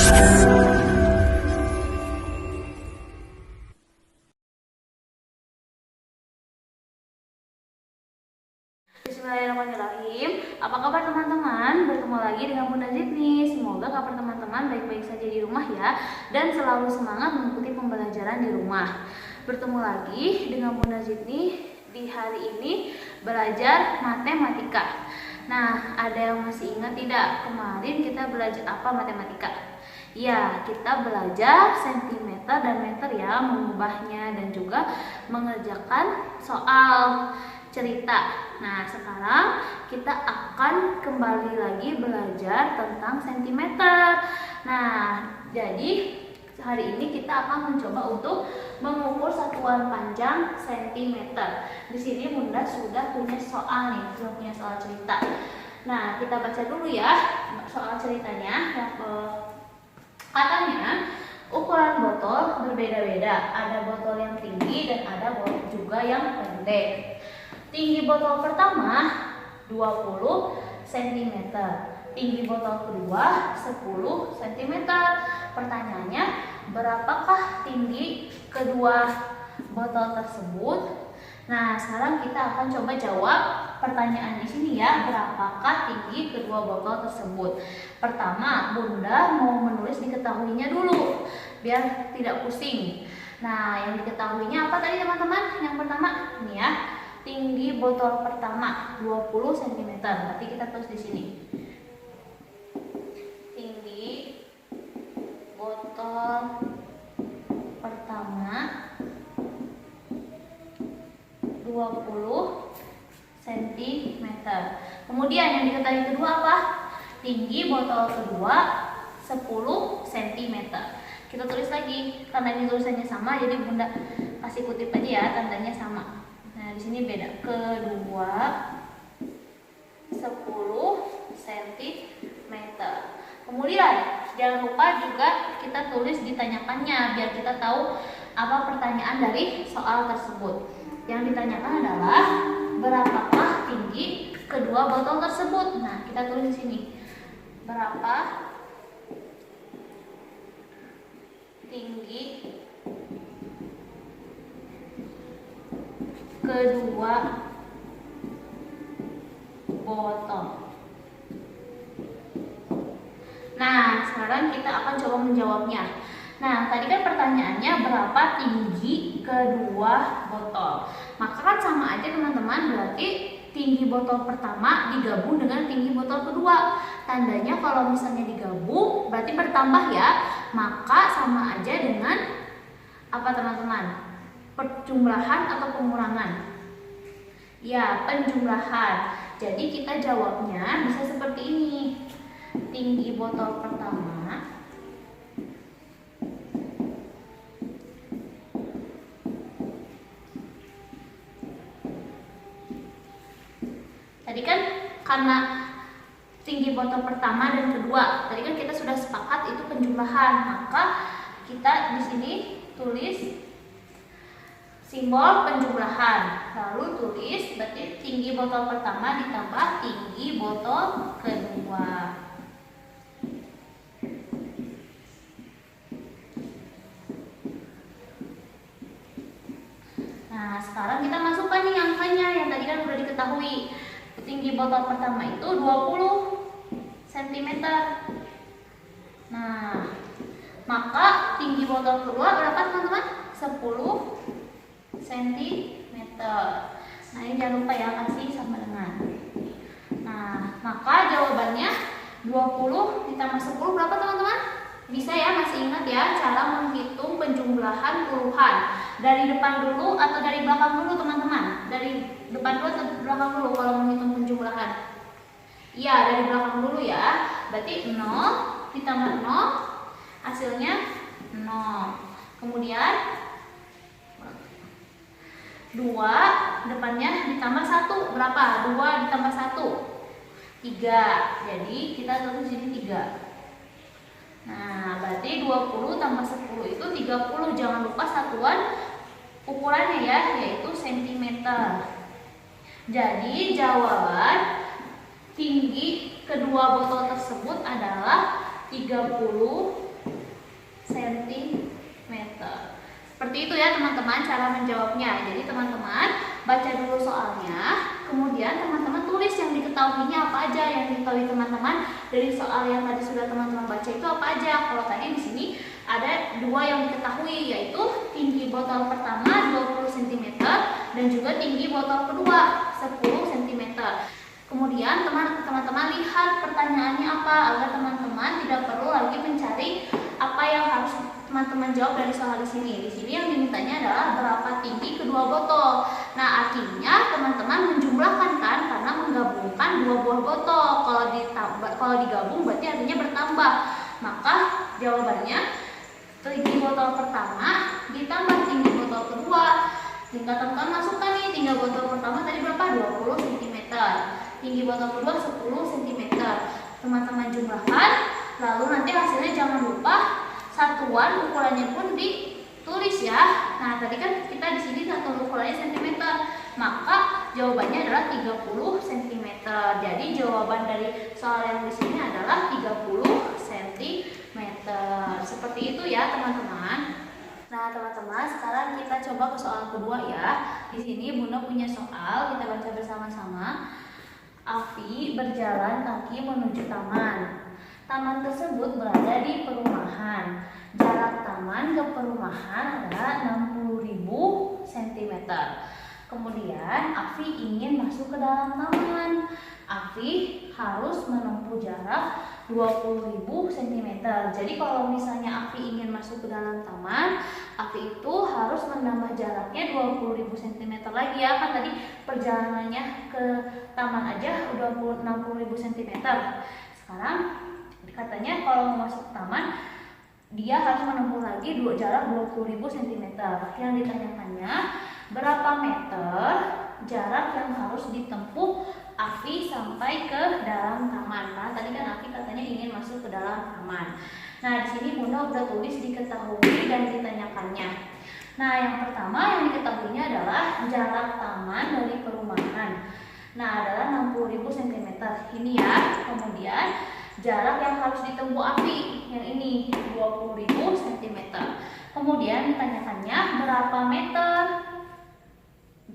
Bismillahirrahmanirrahim. Apa kabar teman-teman? Bertemu lagi dengan Bunda Zidni. Semoga kabar teman-teman baik-baik saja di rumah ya, dan selalu semangat mengikuti pembelajaran di rumah. Bertemu lagi dengan Bunda Zidni di hari ini belajar matematika. Nah, ada yang masih ingat tidak? Kemarin kita belajar apa matematika? Ya, kita belajar sentimeter dan meter ya, mengubahnya dan juga mengerjakan soal cerita. Nah, sekarang kita akan kembali lagi belajar tentang sentimeter. Nah, jadi hari ini kita akan mencoba untuk mengukur satuan panjang sentimeter. Di sini Bunda sudah punya soal nih, sudah punya soal cerita. Nah, kita baca dulu ya soal ceritanya. Katanya ukuran botol berbeda-beda. Ada botol yang tinggi dan ada botol juga yang pendek. Tinggi botol pertama 20 cm, tinggi botol kedua 10 cm. Pertanyaannya, berapakah tinggi kedua botol tersebut? Nah, sekarang kita akan coba jawab pertanyaan di sini ya, berapakah tinggi kedua botol tersebut. Pertama, Bunda mau menulis diketahuinya dulu biar tidak pusing. Nah, yang diketahuinya apa tadi teman-teman? Yang pertama, ini ya. Tinggi botol pertama 20 cm. Berarti kita tulis di sini. Tinggi botol pertama 20 cm. Kemudian yang diketahui kedua apa? Tinggi botol kedua 10 cm. Kita tulis lagi, karena ini tulisannya sama jadi Bunda kasih kutip aja ya, tandanya sama. Nah, di sini beda. Kedua 10 cm. Kemudian jangan lupa juga kita tulis ditanyakannya biar kita tahu apa pertanyaan dari soal tersebut. Yang ditanyakan adalah berapakah tinggi kedua botol tersebut. Nah, kita tulis di sini. Berapa tinggi kedua botol. Nah, sekarang kita akan coba menjawabnya. Nah, tadi kan pertanyaannya berapa tinggi kedua botol. Maka kan sama aja teman-teman, berarti tinggi botol pertama digabung dengan tinggi botol kedua. Tandanya kalau misalnya digabung berarti bertambah ya. Maka sama aja dengan apa teman-teman? Perjumlahan atau pengurangan? Ya, penjumlahan. Jadi kita jawabnya bisa seperti ini. Tinggi botol pertama tadi kan karena tinggi botol pertama dan kedua, tadi kan kita sudah sepakat itu penjumlahan, maka kita di sini tulis simbol penjumlahan, lalu tulis berarti tinggi botol pertama ditambah tinggi botol kedua. Nah, sekarang kita masukkan nih angkanya yang tadi kan sudah diketahui. Tinggi botol pertama itu 20 cm. Nah, maka tinggi botol kedua berapa teman-teman? 10 cm. Nah, ini jangan lupa ya, kasih sama dengan. Nah, maka jawabannya 20 ditambah 10 berapa teman-teman? Bisa ya, masih ingat ya cara menghitung penjumlahan puluhan. Dari depan dulu atau dari belakang dulu teman-teman? Dari depan dulu atau belakang dulu kalau menghitung penjumlahan? Iya, dari belakang dulu ya. Berarti 0 ditambah 0 hasilnya 0. Kemudian 2 depannya ditambah 1 berapa? 2 ditambah 1 3. Jadi kita tulis sini 3. Nah, berarti 20 tambah 10 itu 30. Jangan lupa satuan ukurannya ya, yaitu cm. Jadi jawaban tinggi kedua botol tersebut adalah 30 cm. Seperti itu ya teman-teman cara menjawabnya. Jadi teman-teman baca dulu soalnya, kemudian teman-teman tulis yang diketahuinya apa aja, yang diketahui teman-teman dari soal yang tadi sudah teman-teman baca itu apa aja. Kalau tadi di sini ada 2 yang diketahui, yaitu tinggi botol pertama 20 cm dan juga tinggi botol kedua 10 cm. Kemudian teman-teman lihat pertanyaannya apa, agar teman-teman tidak perlu lagi mencari apa yang harus teman-teman jawab dari soal di sini. Di sini yang dimintanya adalah berapa tinggi kedua botol. Nah, artinya teman-teman menjumlahkan kan, karena menggabungkan 2 buah botol. Kalau digabung berarti artinya bertambah. Maka jawabannya tinggi botol pertama ditambah tinggi botol kedua. Tinggal teman-teman masukkan nih, tinggi botol pertama tadi berapa? 20 cm. Tinggi botol kedua 10 cm. Teman-teman jumlahkan, lalu nanti hasilnya jangan lupa satuan ukurannya pun ditulis ya. Nah, tadi kan kita di sini satuan ukurannya cm, maka jawabannya adalah 30 cm. Jadi jawaban dari soal yang di sini adalah 30 cm. Seperti itu ya teman-teman. Nah teman-teman, sekarang kita coba ke soal kedua ya. Di sini Bunda punya soal, kita baca bersama-sama. Afi berjalan kaki menuju taman. Taman tersebut berada di perumahan. Jarak taman ke perumahan adalah 60.000 cm. Kemudian Afi ingin masuk ke dalam taman. Afi harus menempuh jarak 20.000 cm. Jadi kalau misalnya Afi ingin masuk ke dalam taman, Afi itu harus menambah jaraknya 20.000 cm lagi ya. Kan tadi perjalanannya ke taman aja udah 60.000 cm. Sekarang katanya kalau mau masuk ke taman, dia harus menempuh lagi jarak 20.000 cm. Yang ditanyakannya berapa meter jarak yang harus ditempuh Afi sampai ke dalam taman. Nah, tadi kan Afi katanya ingin masuk ke dalam taman. Nah, di sini Bunda udah tulis diketahui dan ditanyakannya. Nah, yang pertama yang diketahuinya adalah jarak taman dari perumahan. Nah, adalah 60.000 cm. Ini ya. Kemudian jarak yang harus ditempuh Afi yang ini 20.000 cm. Kemudian ditanyakannya berapa meter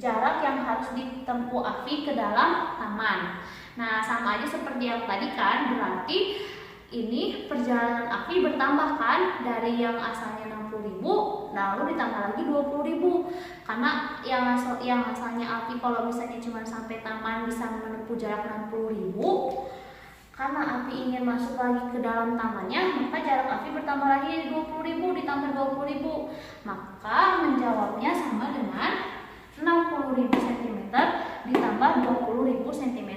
jarak yang harus ditempuh Afi ke dalam taman. Nah, sama aja seperti yang tadi kan, berarti ini perjalanan Afi bertambah kan, dari yang asalnya 60.000 lalu ditambah lagi 20.000. Karena yang asalnya Afi kalau misalnya cuma sampai taman bisa menempuh jarak 60.000, karena Afi ingin masuk lagi ke dalam tamannya, maka jarak Afi bertambah lagi 20.000 ditambah 20.000. Maka menjawabnya sama dengan 60.000 cm ditambah 20.000 cm.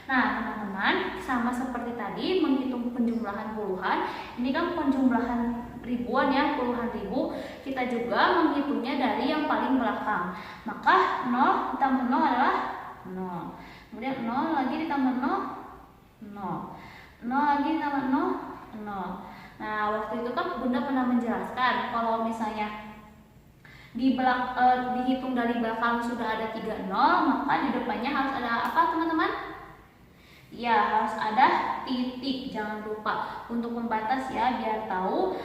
Nah teman-teman, sama seperti tadi menghitung penjumlahan puluhan, ini kan penjumlahan ribuan ya, puluhan ribu. Kita juga menghitungnya dari yang paling belakang. Maka 0 ditambah 0 adalah 0. Kemudian 0 lagi ditambah 0, 0 lagi ditambah 0, 0. Nah waktu itu kan Bunda pernah menjelaskan kalau misalnya dihitung dari belakang sudah ada 3 0, maka di depannya harus ada apa teman-teman? Ya, harus ada titik, jangan lupa untuk membatas ya, biar tahu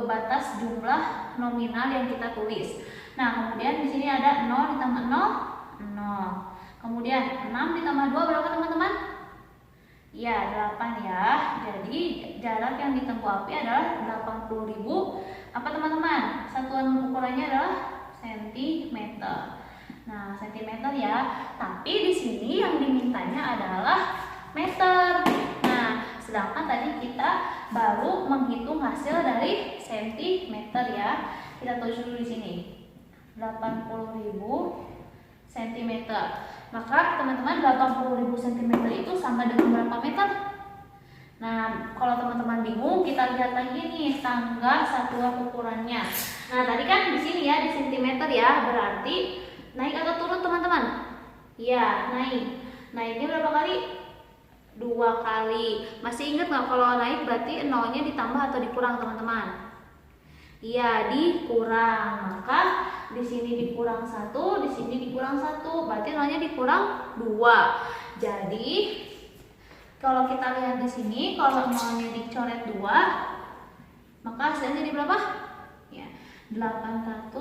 batas jumlah nominal yang kita tulis. Nah, kemudian di sini ada 0 ditambah 0, 0. Kemudian 6 ditambah 2 berapa teman-teman? Ya, 8 ya. Jadi jarak yang ditempuh Afi adalah 80.000 apa teman-teman? Satuan ukurannya adalah cm. Nah, cm ya. Tapi di sini yang dimintanya adalah meter. Nah, sedangkan tadi kita baru menghitung hasil dari cm ya. Kita tulis dulu di sini. 80.000 cm. Maka teman-teman 80.000 cm itu sama dengan berapa meter? Nah, kalau teman-teman bingung, kita lihat lagi nih tangga satuan ukurannya. Nah, tadi kan di sini ya di cm ya, berarti naik atau turun teman-teman? Iya, naik. Naiknya berapa kali? 2 kali. Masih ingat nggak kalau naik berarti nolnya ditambah atau dikurang teman-teman? Iya, dikurang. Maka di sini dikurang 1, di sini dikurang 1, berarti nolnya dikurang 2. Jadi kalau kita lihat di sini, kalau nolnya dicoret 2, Maka hasilnya jadi berapa? Ya, 800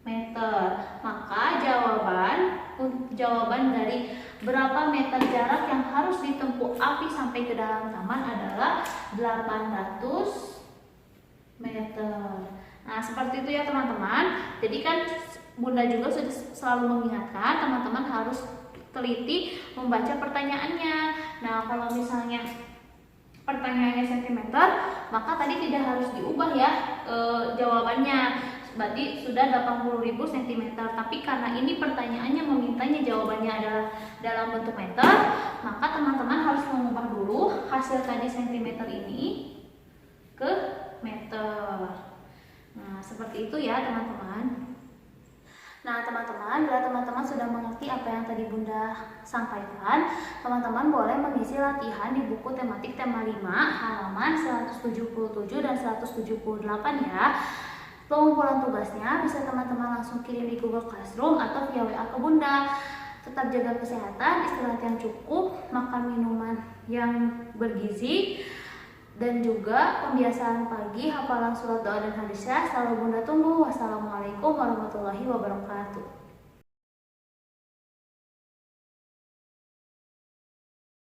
meter. Maka jawaban dari berapa meter jarak yang harus ditempuh api sampai ke dalam taman adalah 800 meter. Nah, seperti itu ya teman-teman. Jadi kan Bunda juga sudah selalu mengingatkan teman-teman harus teliti membaca pertanyaannya. Nah, kalau misalnya pertanyaannya sentimeter, maka tadi tidak harus diubah ya jawabannya. Berarti sudah 80.000 cm. Tapi karena ini pertanyaannya memintanya jawabannya adalah dalam bentuk meter, maka teman-teman harus mengubah dulu hasil tadi cm ini ke meter. Nah, seperti itu ya teman-teman. Nah teman-teman, bila teman-teman sudah mengerti apa yang tadi Bunda sampaikan, teman-teman boleh mengisi latihan di buku tematik tema 5 halaman 177 dan 178 ya. Pengumpulan tugasnya bisa teman-teman langsung kirim di Google Classroom atau via WA ke Bunda. Tetap jaga kesehatan, istirahat yang cukup, makan minuman yang bergizi, dan juga pembiasaan pagi, hafalan surat doa dan hadisnya selalu Bunda tunggu. Wassalamualaikum warahmatullahi wabarakatuh.